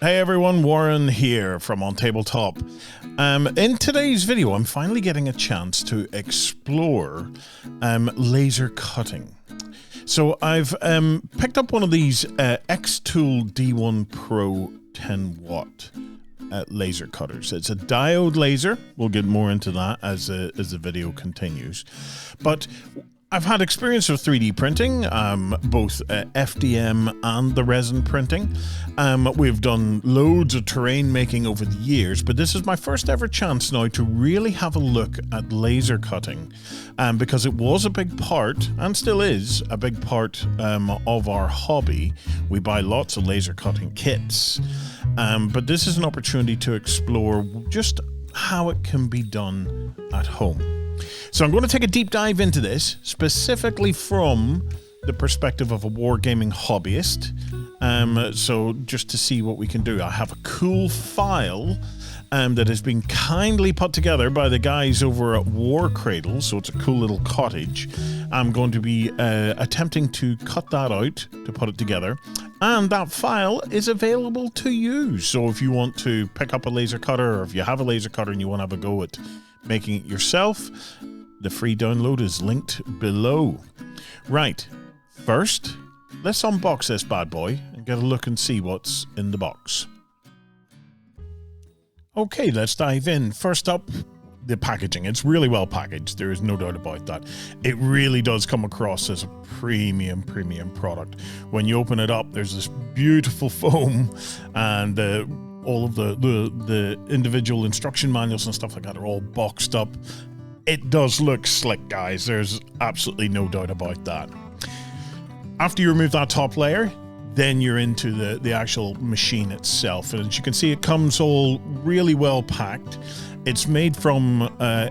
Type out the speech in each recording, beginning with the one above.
Hey everyone, Warren here from OnTableTop. In today's video, I'm finally getting a chance to explore laser cutting. So I've picked up one of these xTool D1 Pro 10 watt laser cutters. It's a diode laser. We'll get more into that as the video continues. But I've had experience with 3D printing, both FDM and the resin printing. We've done loads of terrain making over the years, but this is my first ever chance now to really have a look at laser cutting, because it was a big part, and still is a big part of our hobby. We buy lots of laser cutting kits, but this is an opportunity to explore just how it can be done at home. So I'm going to take a deep dive into this, specifically from the perspective of a wargaming hobbyist. So just to see what we can do. I have a cool file that has been kindly put together by the guys over at War Cradle, so it's a cool little cottage. I'm going to be attempting to cut that out to put it together, and that file is available to use. So if you want to pick up a laser cutter, or if you have a laser cutter and you want to have a go at making it yourself, the free download is linked below. Right, first, let's unbox this bad boy and get a look and see what's in the box. Okay, let's dive in. First up, the packaging. It's really well packaged. There is no doubt about that. It really does come across as a premium product. When you open it up, there's this beautiful foam, and all of the individual instruction manuals and stuff like that are all boxed up. It does look slick, guys. There's absolutely no doubt about that. After you remove that top layer, then you're into the actual machine itself. And as you can see, it comes all really well packed. It's made from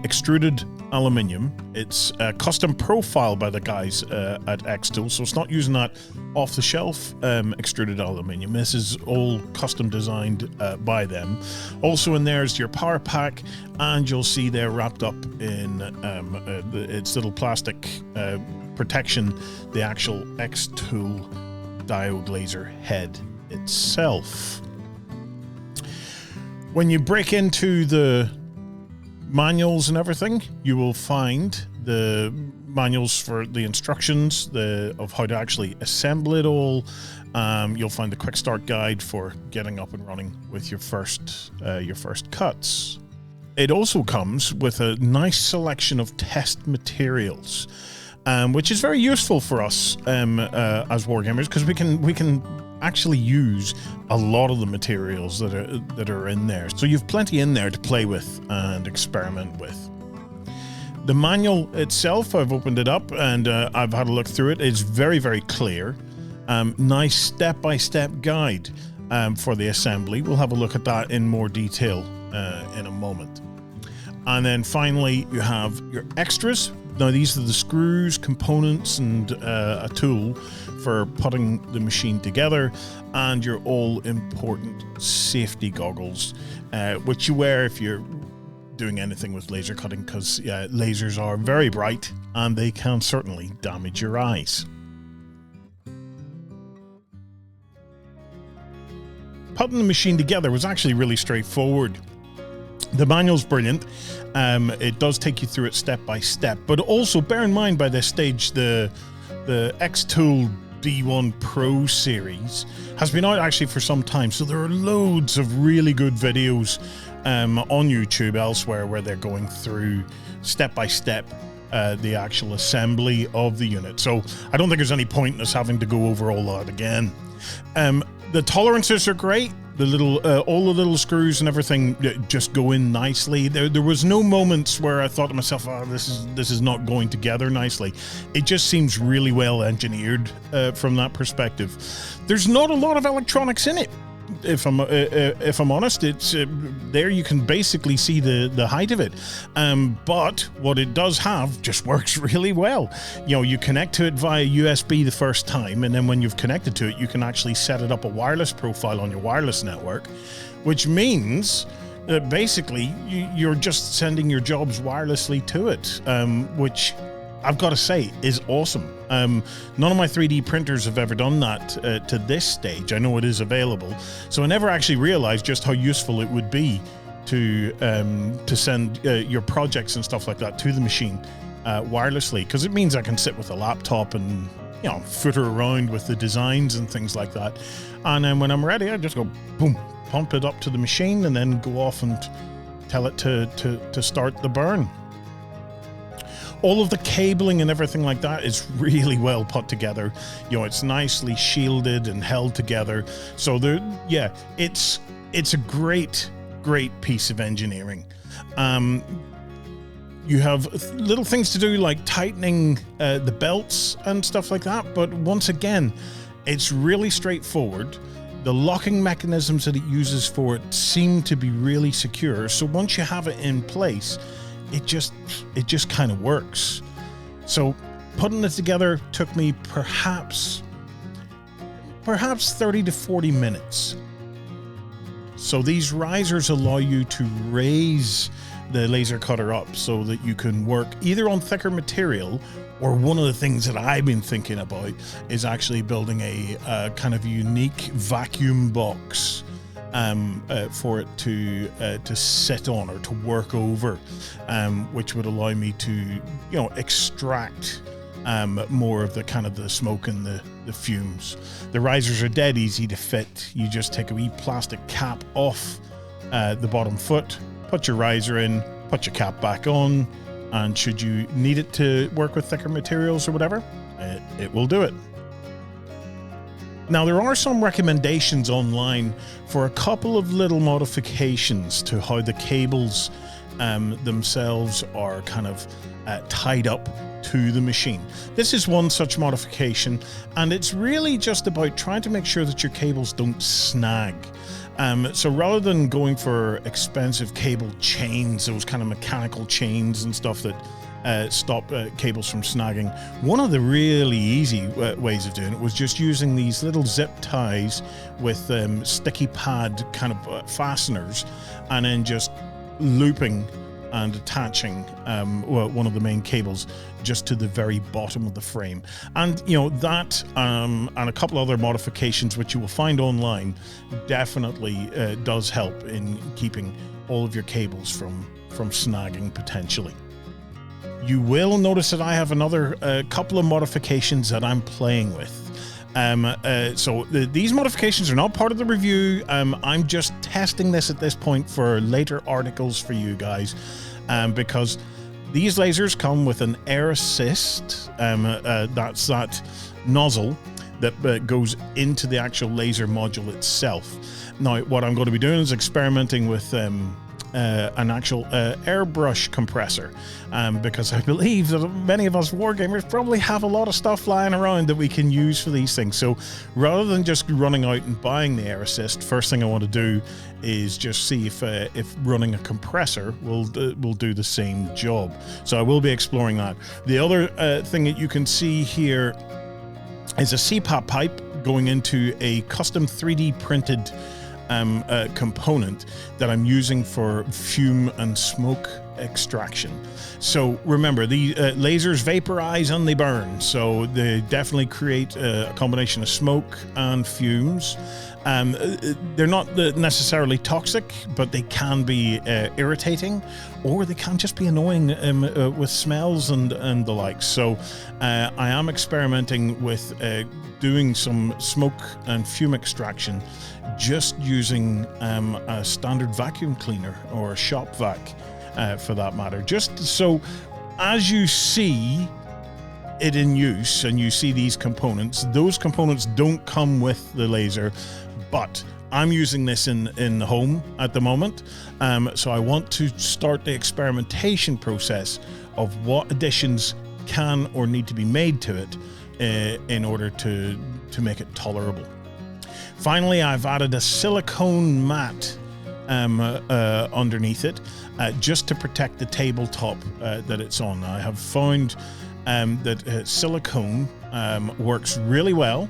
extruded aluminium. It's custom profiled by the guys at xTool, so it's not using that off-the-shelf extruded aluminium. This is all custom designed by them. Also in there is your power pack, and you'll see they're wrapped up in its little plastic protection, the actual xTool diode laser head itself. When you break into the manuals and everything, you will find the manuals for the instructions of how to actually assemble it all. You'll find the quick start guide for getting up and running with your first cuts. It also comes with a nice selection of test materials, which is very useful for us as wargamers, because we can actually use a lot of the materials that are in there. So you've plenty in there to play with and experiment with. The manual itself, I've opened it up and I've had a look through it. It's very clear. Nice step-by-step guide for the assembly. We'll have a look at that in more detail in a moment. And then finally, you have your extras. Now these are the screws, components, and a tool for putting the machine together, and your all-important safety goggles, which you wear if you're doing anything with laser cutting, because lasers are very bright and they can certainly damage your eyes. Putting the machine together was actually really straightforward. The manual's brilliant. It does take you through it step by step, but also bear in mind by this stage the xTool D1 Pro series has been out actually for some time, so there are loads of really good videos on YouTube elsewhere where they're going through step by step the actual assembly of the unit. So I don't think there's any point in us having to go over all that again. The tolerances are great. The little, all the little screws and everything just go in nicely. There was no moments where I thought to myself, "Oh, this is not going together nicely." It just seems really well engineered from that perspective. There's not a lot of electronics in it. If I'm honest, it's there you can basically see the height of it, but what it does have just works really well. You know, you connect to it via USB the first time, and then when you've connected to it, you can actually set it up a wireless profile on your wireless network, which means that basically you're just sending your jobs wirelessly to it, which I've got to say, is awesome. None of my 3D printers have ever done that to this stage. I know it is available, so I never actually realized just how useful it would be to send your projects and stuff like that to the machine wirelessly, because it means I can sit with a laptop and, you know, footer around with the designs and things like that. And then when I'm ready, I just go boom, pump it up to the machine, and then go off and tell it to start the burn. All of the cabling and everything like that is really well put together. You know, it's nicely shielded and held together. So yeah, it's a great piece of engineering. You have little things to do like tightening the belts and stuff like that, but once again, it's really straightforward. The locking mechanisms that it uses for it seem to be really secure, so once you have it in place, it just kind of works. So putting it together took me perhaps 30 to 40 minutes. So these risers allow you to raise the laser cutter up so that you can work either on thicker material, or one of the things that I've been thinking about is actually building a kind of unique vacuum box for it to sit on or to work over, which would allow me to, you know, extract more of the kind of the smoke and the fumes. The risers are dead easy to fit. You just take a wee plastic cap off the bottom foot, put your riser in, put your cap back on, and should you need it to work with thicker materials or whatever, it will do it. Now, there are some recommendations online for a couple of little modifications to how the cables themselves are kind of tied up to the machine. This is one such modification, and it's really just about trying to make sure that your cables don't snag. So rather than going for expensive cable chains, those kind of mechanical chains and stuff that stop cables from snagging, one of the really easy ways of doing it was just using these little zip ties with sticky pad kind of fasteners, and then just looping and attaching one of the main cables just to the very bottom of the frame. And you know, that and a couple other modifications which you will find online definitely does help in keeping all of your cables from snagging potentially. You will notice that I have another couple of modifications that I'm playing with. So these modifications are not part of the review. I'm just testing this at this point for later articles for you guys, because these lasers come with an air assist. That's that nozzle that goes into the actual laser module itself. Now, what I'm going to be doing is experimenting with an actual airbrush compressor, because I believe that many of us wargamers probably have a lot of stuff lying around that we can use for these things. So rather than just running out and buying the air assist, first thing I want to do is just see if running a compressor will do the same job. So I will be exploring that. The other thing that you can see here is a CPAP pipe going into a custom 3D printed component that I'm using for fume and smoke extraction. So remember, the lasers vaporize and they burn, so they definitely create a combination of smoke and fumes. They're not necessarily toxic, but they can be irritating, or they can just be annoying with smells and the like. So I am experimenting with doing some smoke and fume extraction just using a standard vacuum cleaner, or a shop vac for that matter. Just so as you see it in use and you see these components, those components don't come with the laser, but I'm using this in the home at the moment. So I want to start the experimentation process of what additions can or need to be made to it in order to make it tolerable. Finally, I've added a silicone mat underneath it, just to protect the tabletop that it's on. I have found that silicone works really well,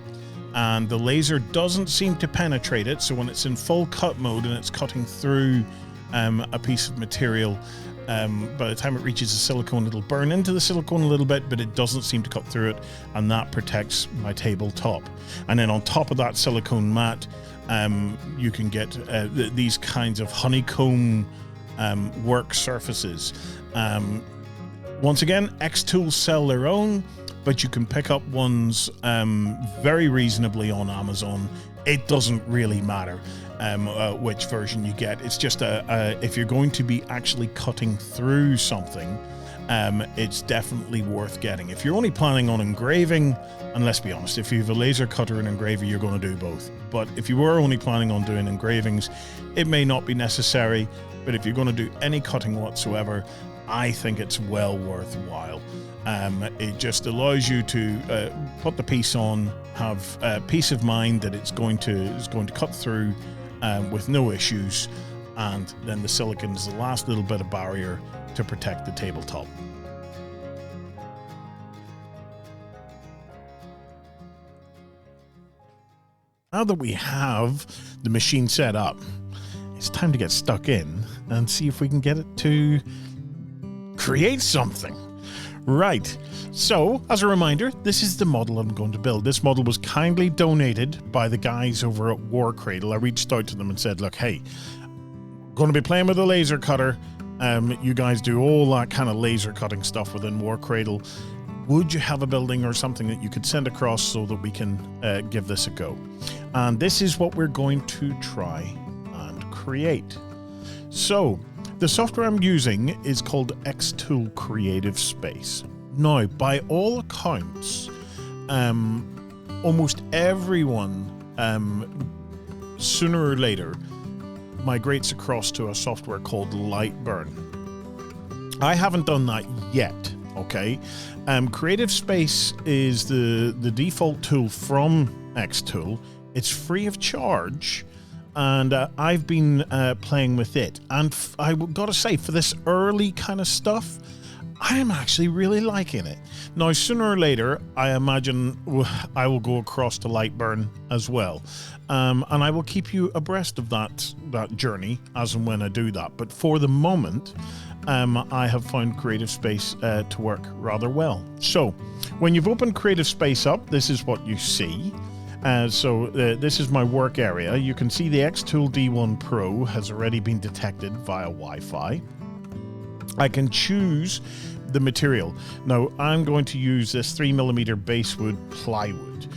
and the laser doesn't seem to penetrate it. So when it's in full cut mode and it's cutting through a piece of material, By the time it reaches the silicone, it'll burn into the silicone a little bit, but it doesn't seem to cut through it, and that protects my tabletop. And then on top of that silicone mat, you can get these kinds of honeycomb work surfaces. Once again, xTool sell their own, but you can pick up ones very reasonably on Amazon. It doesn't really matter which version you get. It's just if you're going to be actually cutting through something, it's definitely worth getting. If you're only planning on engraving, and let's be honest, if you have a laser cutter and engraver, you're going to do both. But if you were only planning on doing engravings, it may not be necessary. But if you're going to do any cutting whatsoever, I think it's well worthwhile. It just allows you to put the piece on, have peace of mind that it's going to cut through with no issues, and then the silicon is the last little bit of barrier to protect the tabletop. Now that we have the machine set up, it's time to get stuck in and see if we can get it to create something. Right, so as a reminder, this is the model I'm going to build. This model was kindly donated by the guys over at War Cradle. I reached out to them and said, look, hey, I'm going to be playing with a laser cutter. You guys do all that kind of laser cutting stuff within War Cradle. Would you have a building or something that you could send across so that we can give this a go? And this is what we're going to try and create. So the software I'm using is called xTool Creative Space. Now, by all accounts, almost everyone sooner or later migrates across to a software called Lightburn. I haven't done that yet, okay? Creative Space is the default tool from xTool. It's free of charge, and I've been playing with it. And I gotta say, for this early kind of stuff, I am actually really liking it. Now, sooner or later, I imagine I will go across to Lightburn as well. And I will keep you abreast of that journey as and when I do that. But for the moment, I have found Creative Space to work rather well. So when you've opened Creative Space up, this is what you see. This is my work area. You can see the xTool D1 Pro has already been detected via Wi-Fi. I can choose the material. Now, I'm going to use this 3mm basswood plywood.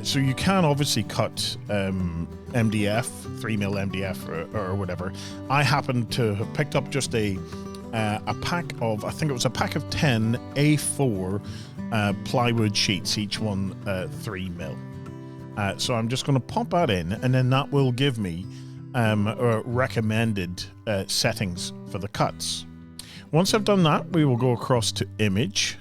So you can obviously cut MDF, 3mm MDF or whatever. I happen to have picked up just a pack of, I think it was a pack of 10 A4 plywood sheets, each one 3mm. So I'm just going to pop that in, and then that will give me recommended settings for the cuts. Once I've done that, we will go across to image,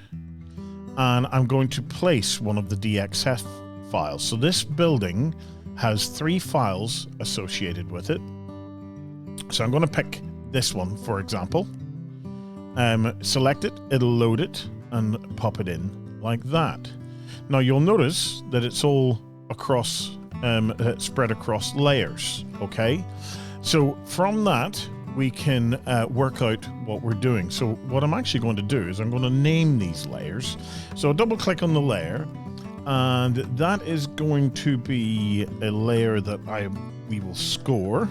and I'm going to place one of the DXF files. So this building has 3 files associated with it. So I'm going to pick this one, for example. Select it, it'll load it, and pop it in like that. Now you'll notice that it's all across, spread across layers, okay? So from that, we can work out what we're doing. So what I'm actually going to do is I'm going to name these layers. So double click on the layer, and that is going to be a layer that we will score.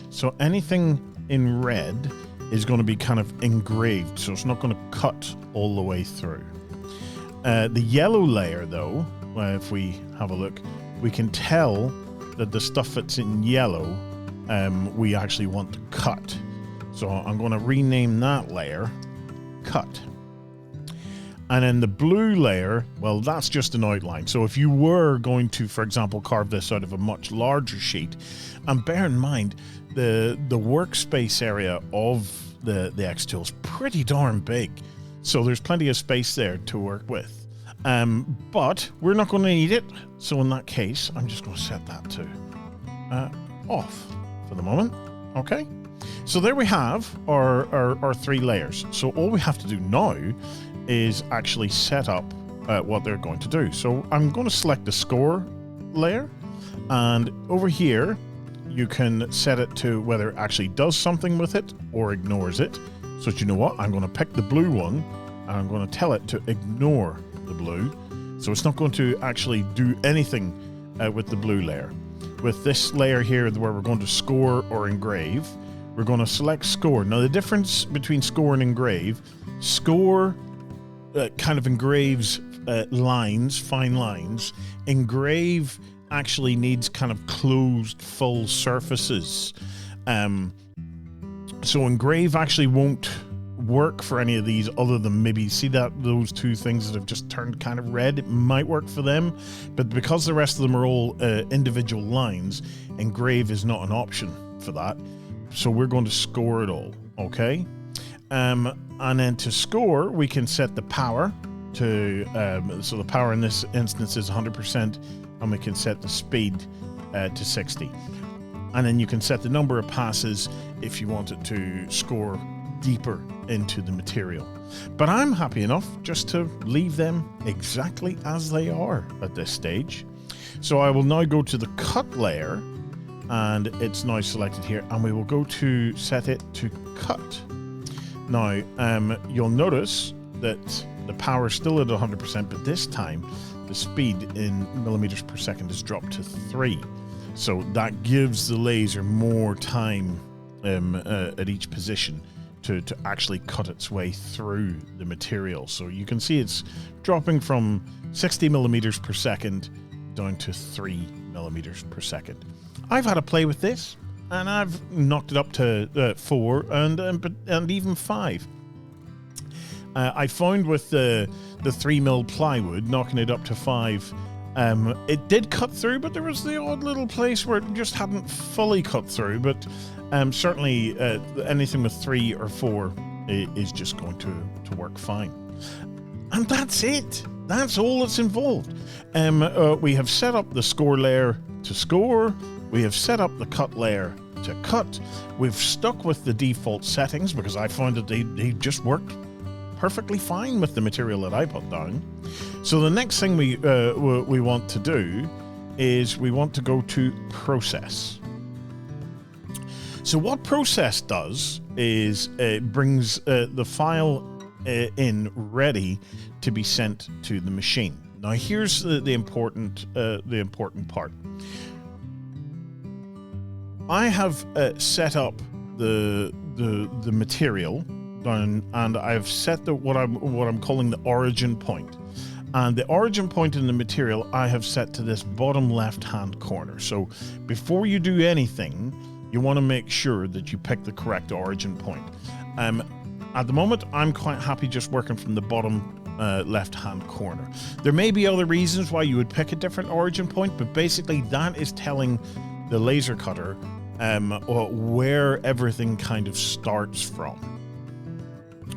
So anything in red is going to be kind of engraved, so it's not going to cut all the way through. The yellow layer, though, if we have a look, we can tell that the stuff that's in yellow we actually want to cut. So I'm going to rename that layer cut. And then the blue layer, well, that's just an outline. So if you were going to, for example, carve this out of a much larger sheet, and bear in mind, the workspace area of the xTool is pretty darn big. So there's plenty of space there to work with. But we're not going to need it. So in that case, I'm just going to set that to off for the moment. Okay. So there we have our 3 layers. So all we have to do now is actually set up what they're going to do. So I'm going to select the score layer, and over here you can set it to whether it actually does something with it or ignores it. So you know what? I'm going to pick the blue one and I'm going to tell it to ignore the blue. So it's not going to actually do anything with the blue layer. With this layer here where we're going to score or engrave, we're going to select score. Now the difference between score and engrave, score kind of engraves lines, fine lines. Engrave actually needs kind of closed full surfaces. So engrave actually won't work for any of these other than maybe see that those two things that have just turned kind of red. It might work for them, but because the rest of them are all individual lines, engrave is not an option for that. So we're going to score it all, okay? And then to score, we can set the power to so the power in this instance is 100%, and we can set the speed to 60. And then you can set the number of passes if you want it to score deeper into the material. But I'm happy enough just to leave them exactly as they are at this stage. So I will now go to the cut layer, and it's now selected here, and we will go to set it to cut. Now, you'll notice that the power is still at 100%, but this time the speed in millimeters per second is dropped to 3. So that gives the laser more time at each position to actually cut its way through the material. So you can see it's dropping from 60 millimeters per second down to 3 millimeters per second. I've had a play with this, and I've knocked it up to 4 and even 5. I found with the 3mm plywood, knocking it up to 5, it did cut through, but there was the odd little place where it just hadn't fully cut through. But certainly anything with 3 or 4 is just going to work fine. And that's it. That's all that's involved. We have set up the score layer to score. We have set up the cut layer to cut. We've stuck with the default settings because I found that they just worked perfectly fine with the material that I put down. So the next thing we want to do is we want to go to process. So what process does is it brings the file in ready to be sent to the machine. Now here's the important part. I have set up the material down, and I've set what I'm calling the origin point. And the origin point in the material I have set to this bottom left hand corner. So before you do anything, you want to make sure that you pick the correct origin point. At the moment, I'm quite happy just working from the bottom left hand corner. There may be other reasons why you would pick a different origin point, but basically that is telling the laser cutter where everything kind of starts from.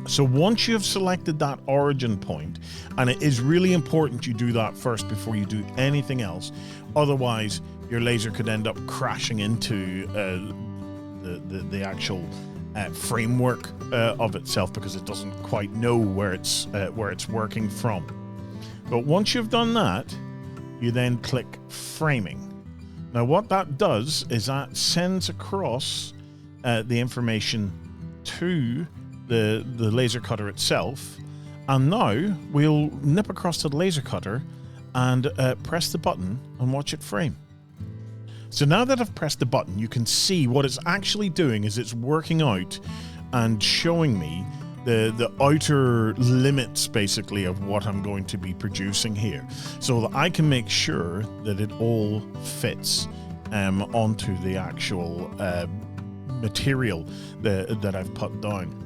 So once you have selected that origin point, and it is really important you do that first before you do anything else, otherwise your laser could end up crashing into the actual framework of itself because it doesn't quite know where it's working from. But once you've done that, you then click framing. Now what that does is that sends across the information to the laser cutter itself, and now we'll nip across to the laser cutter and press the button and watch it frame. So now that I've pressed the button, you can see what it's actually doing is it's working out and showing me the outer limits basically of what I'm going to be producing here, so that I can make sure that it all fits onto the actual material that I've put down.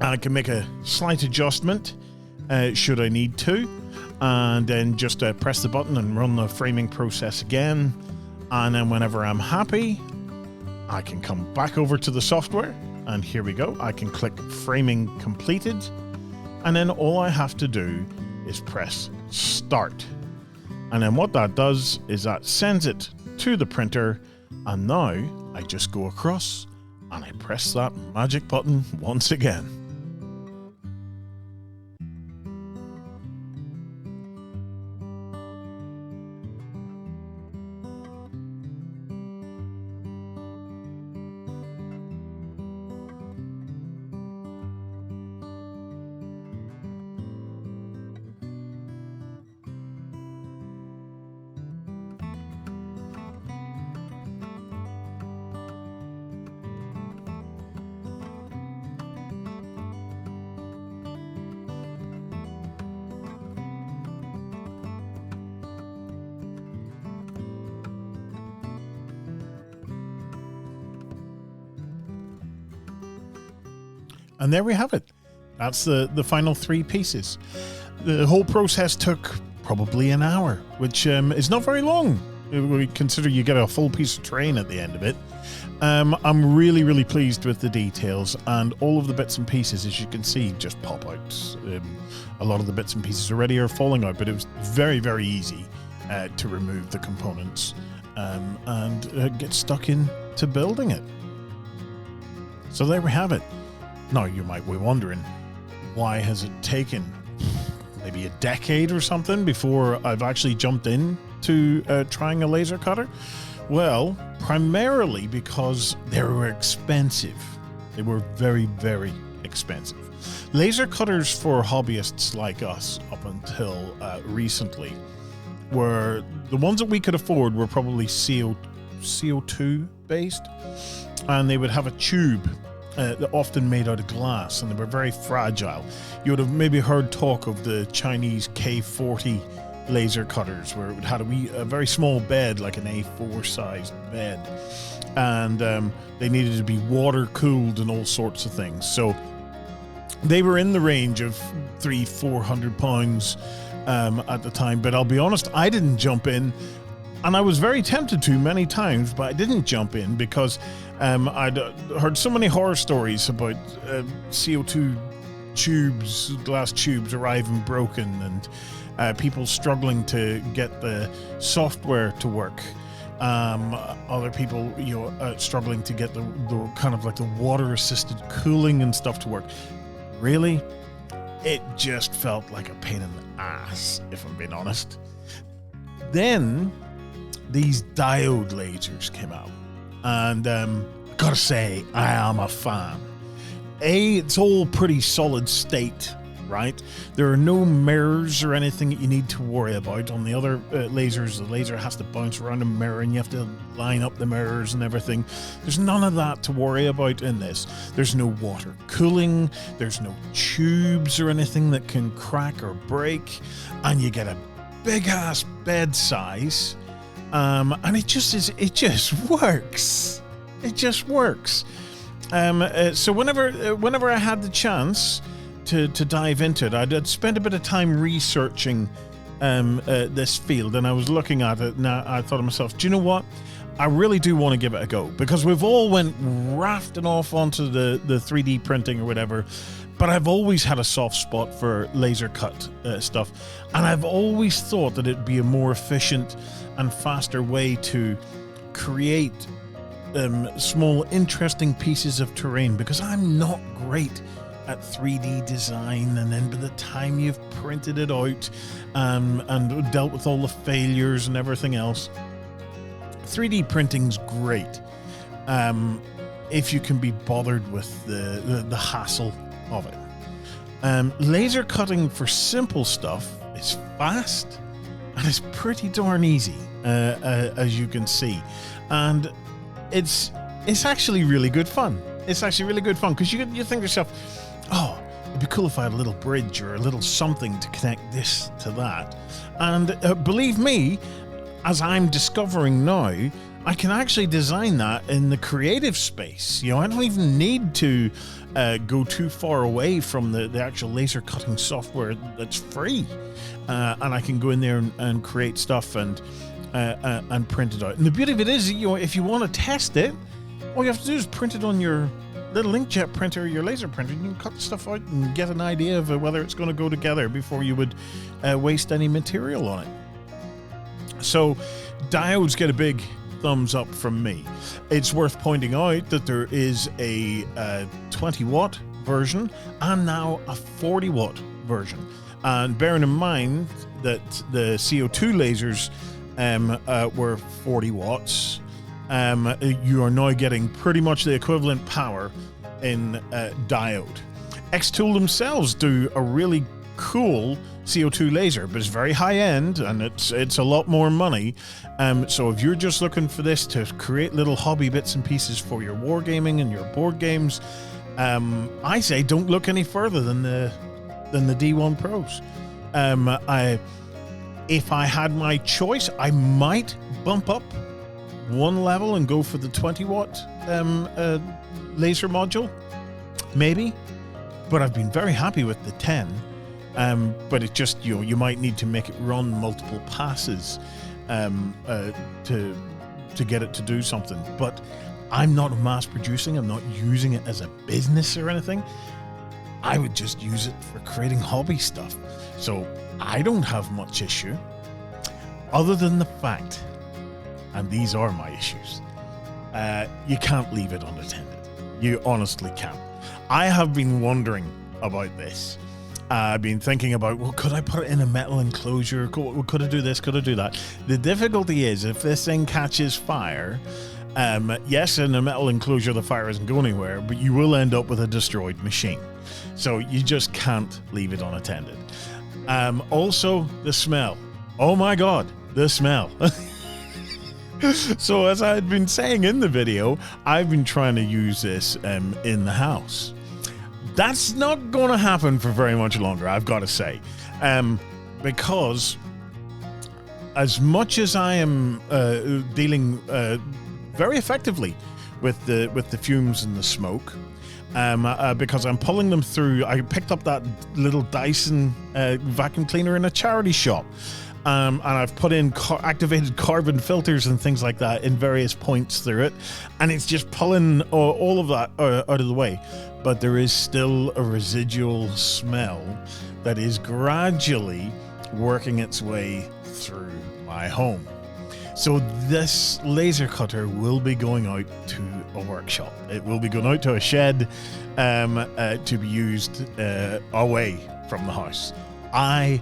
I can make a slight adjustment should I need to, and then just press the button and run the framing process again. And then whenever I'm happy, I can come back over to the software, and here we go. I can click framing completed, and then all I have to do is press start. And then what that does is that sends it to the printer, and now I just go across and I press that magic button once again. And there we have it. That's the final 3 pieces. The whole process took probably an hour, which is not very long. We consider you get a full piece of terrain at the end of it. I'm really, really pleased with the details, and all of the bits and pieces, as you can see, just pop out. A lot of the bits and pieces already are falling out, but it was very, very easy to remove the components and get stuck into building it. So there we have it. Now you might be wondering, why has it taken maybe a decade or something before I've actually jumped in to trying a laser cutter? Well, primarily because they were expensive. They were very, very expensive. Laser cutters for hobbyists like us up until recently were the ones that we could afford were probably CO2 based, and they would have a tube often made out of glass, and they were very fragile. You would have maybe heard talk of the Chinese K40 laser cutters, where it would have a very small bed, like an A4 sized bed, and they needed to be water cooled and all sorts of things. So they were in the range of £300-400 at the time. But I'll be honest, I didn't jump in, and I was very tempted to many times, but I didn't jump in because I'd heard so many horror stories about CO2 tubes, glass tubes arriving broken, and people struggling to get the software to work. Other people, struggling to get the kind of like the water-assisted cooling and stuff to work. Really, it just felt like a pain in the ass, if I'm being honest. Then these diode lasers came out, and gotta say, I am a fan. It's all pretty solid state, right? There are no mirrors or anything that you need to worry about. On the other lasers, the laser has to bounce around a mirror, and you have to line up the mirrors and everything. There's none of that to worry about in this. There's no water cooling, there's no tubes or anything that can crack or break, and you get a big ass bed size, and it just works. It just works. So whenever I had the chance to dive into it, I'd spent a bit of time researching this field, and I was looking at it, and I thought to myself, do you know what? I really do want to give it a go, because we've all went rafting off onto the 3D printing or whatever, but I've always had a soft spot for laser cut stuff, and I've always thought that it'd be a more efficient and faster way to create small, interesting pieces of terrain, because I'm not great at 3D design, and then by the time you've printed it out and dealt with all the failures and everything else, 3D printing's great if you can be bothered with the hassle of it. Laser cutting for simple stuff is fast, and it's pretty darn easy, as you can see, and it's actually really good fun. It's actually really good fun, because you think to yourself, oh, it'd be cool if I had a little bridge or a little something to connect this to that. And believe me, as I'm discovering now, I can actually design that in the creative space. I don't even need to go too far away from the actual laser cutting software that's free. And I can go in there and create stuff and print it out. And the beauty of it is, if you want to test it, all you have to do is print it on your little inkjet printer or your laser printer. You can cut the stuff out and get an idea of whether it's going to go together before you would waste any material on it. So diodes get a big thumbs up from me. It's worth pointing out that there is a 20 watt version and now a 40 watt version. And bearing in mind that the CO2 lasers were 40 watts, you are now getting pretty much the equivalent power in diode. xTool themselves do a really cool CO2 laser, but it's very high end, and it's a lot more money. So if you're just looking for this to create little hobby bits and pieces for your wargaming and your board games, I say don't look any further than the D1 Pros. If I had my choice, I might bump up one level and go for the 20 watt laser module, maybe. but I've been very happy with the 10. But it just, you might need to make it run multiple passes to get it to do something. But I'm not mass producing. I'm not using it as a business or anything. I would just use it for creating hobby stuff. So I don't have much issue, other than the fact, and these are my issues, you can't leave it unattended. You honestly can't. I have been wondering about this. I've been thinking about, well, could I put it in a metal enclosure? Could I do this? Could I do that? The difficulty is, if this thing catches fire, yes, in a metal enclosure, the fire isn't going anywhere, but you will end up with a destroyed machine. So you just can't leave it unattended. Also, the smell. Oh my God, the smell. So as I had been saying in the video, I've been trying to use this in the house. That's not going to happen for very much longer, I've got to say, because as much as I am dealing very effectively with the fumes and the smoke, because I'm pulling them through. I picked up that little Dyson vacuum cleaner in a charity shop. And I've put in activated carbon filters and things like that in various points through it. And it's just pulling all of that out of the way. But there is still a residual smell that is gradually working its way through my home. So this laser cutter will be going out to a workshop. It will be going out to a shed to be used away from the house. I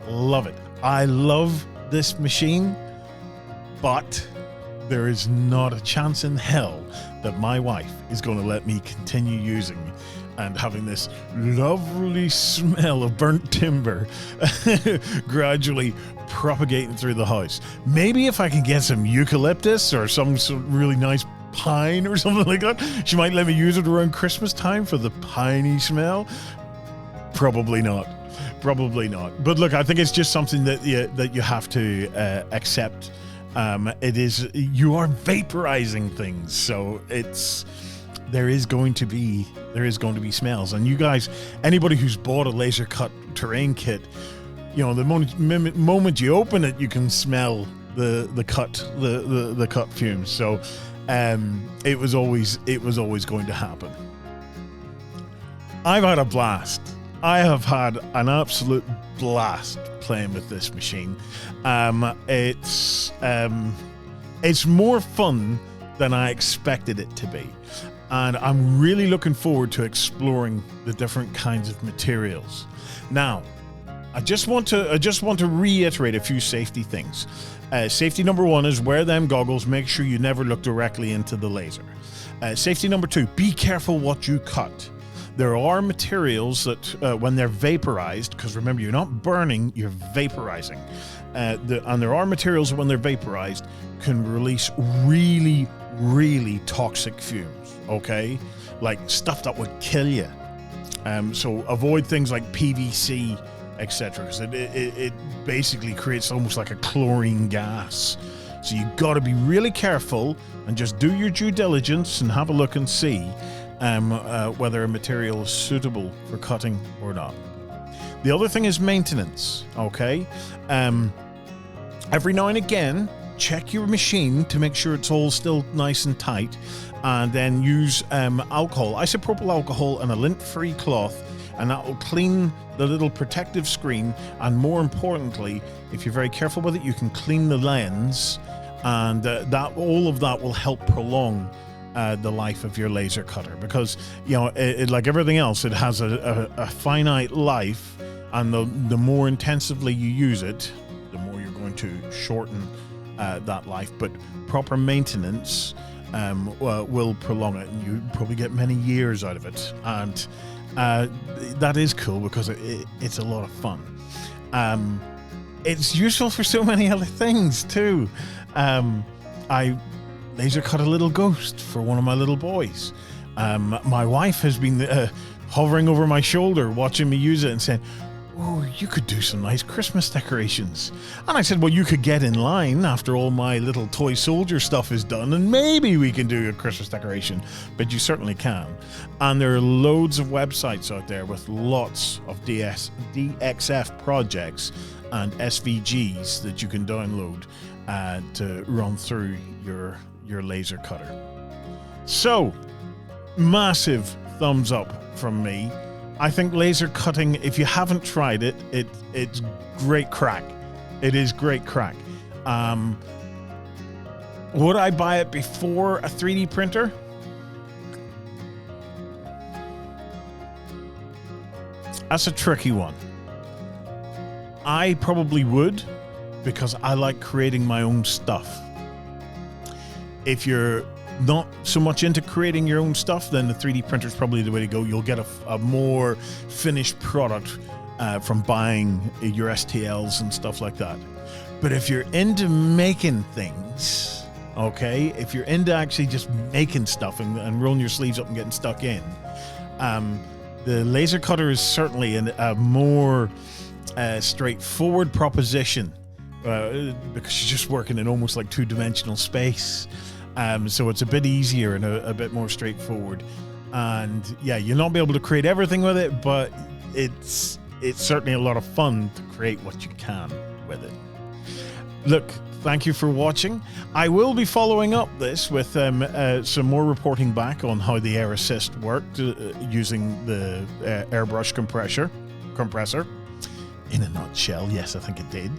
love it. I love this machine, but there is not a chance in hell that my wife is going to let me continue using and having this lovely smell of burnt timber gradually propagating through the house. Maybe if I can get some eucalyptus or some really nice pine or something like that, she might let me use it around Christmas time for the piney smell. Probably not. Probably not. But look, I think it's just something that you have to accept. It is, you are vaporizing things, so there is going to be smells. And you guys, anybody who's bought a laser cut terrain kit, the moment you open it, you can smell the cut fumes. So it was always going to happen. I've had a blast. I have had an absolute blast playing with this machine. It's more fun than I expected it to be. And I'm really looking forward to exploring the different kinds of materials. Now, I just want to reiterate a few safety things. Safety number 1 is wear them goggles. Make sure you never look directly into the laser. Safety number 2, be careful what you cut. There are materials that when they're vaporized, because remember, you're not burning, you're vaporizing. And there are materials that when they're vaporized can release really, really toxic fumes, okay? Like stuff that would kill you. So avoid things like PVC, etc., because it basically creates almost like a chlorine gas. So you got to be really careful and just do your due diligence and have a look and see whether a material is suitable for cutting or not. The other thing is maintenance, okay? Every now and again, check your machine to make sure it's all still nice and tight, and then use alcohol, isopropyl alcohol and a lint-free cloth, and that will clean the little protective screen, and more importantly, if you're very careful with it, you can clean the lens, and all of that will help prolong the life of your laser cutter, because it like everything else, it has a finite life, and the more intensively you use it, the more you're going to shorten that life. But proper maintenance will prolong it, and you probably get many years out of it, and that is cool because it's a lot of fun. It's useful for so many other things too. I laser cut a little ghost for one of my little boys. My wife has been hovering over my shoulder watching me use it and saying, oh, you could do some nice Christmas decorations. And I said, well, you could get in line after all my little toy soldier stuff is done, and maybe we can do a Christmas decoration. But you certainly can. And there are loads of websites out there with lots of DXF projects and SVGs that you can download to run through your laser cutter. So, massive thumbs up from me. I think laser cutting, if you haven't tried it, it's great crack. It is great crack. Would I buy it before a 3D printer? That's a tricky one. I probably would, because I like creating my own stuff. If you're not so much into creating your own stuff, then the 3D printer is probably the way to go. You'll get a more finished product from buying your STLs and stuff like that. But if you're into making things, okay, if you're into actually just making stuff and rolling your sleeves up and getting stuck in, the laser cutter is certainly a more straightforward proposition because you're just working in almost like two-dimensional space. So it's a bit easier and a bit more straightforward. And yeah, you'll not be able to create everything with it, but it's certainly a lot of fun to create what you can with it. Look, thank you for watching. I will be following up this with some more reporting back on how the air assist worked using the airbrush compressor. In a nutshell, yes, I think it did.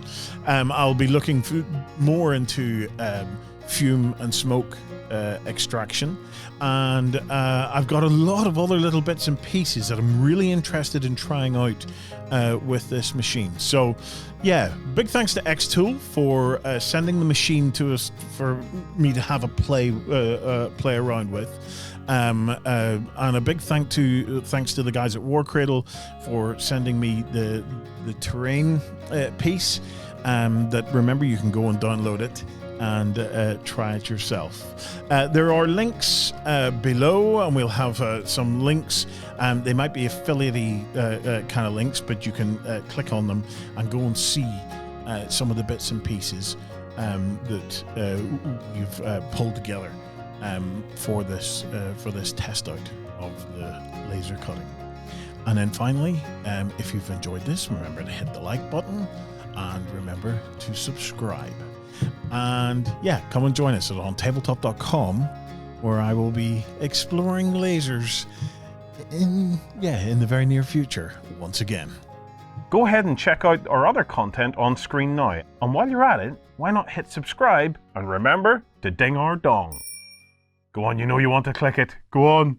I'll be looking more into fume and smoke extraction, and I've got a lot of other little bits and pieces that I'm really interested in trying out with this machine. So yeah, big thanks to xTool for sending the machine to us for me to have a play around with. And a big thanks to the guys at Warcradle for sending me the terrain piece. That, remember, you can go and download it and try it yourself. There are links below, and we'll have some links. They might be affiliate kind of links, but you can click on them and go and see some of the bits and pieces that you've pulled together for this test out of the laser cutting. And then finally, if you've enjoyed this, remember to hit the like button and remember to subscribe. And yeah, come and join us at OnTableTop.com, where I will be exploring lasers in the very near future once again. Go ahead and check out our other content on screen now. And while you're at it, why not hit subscribe and remember to ding our dong. Go on, you know you want to click it. Go on.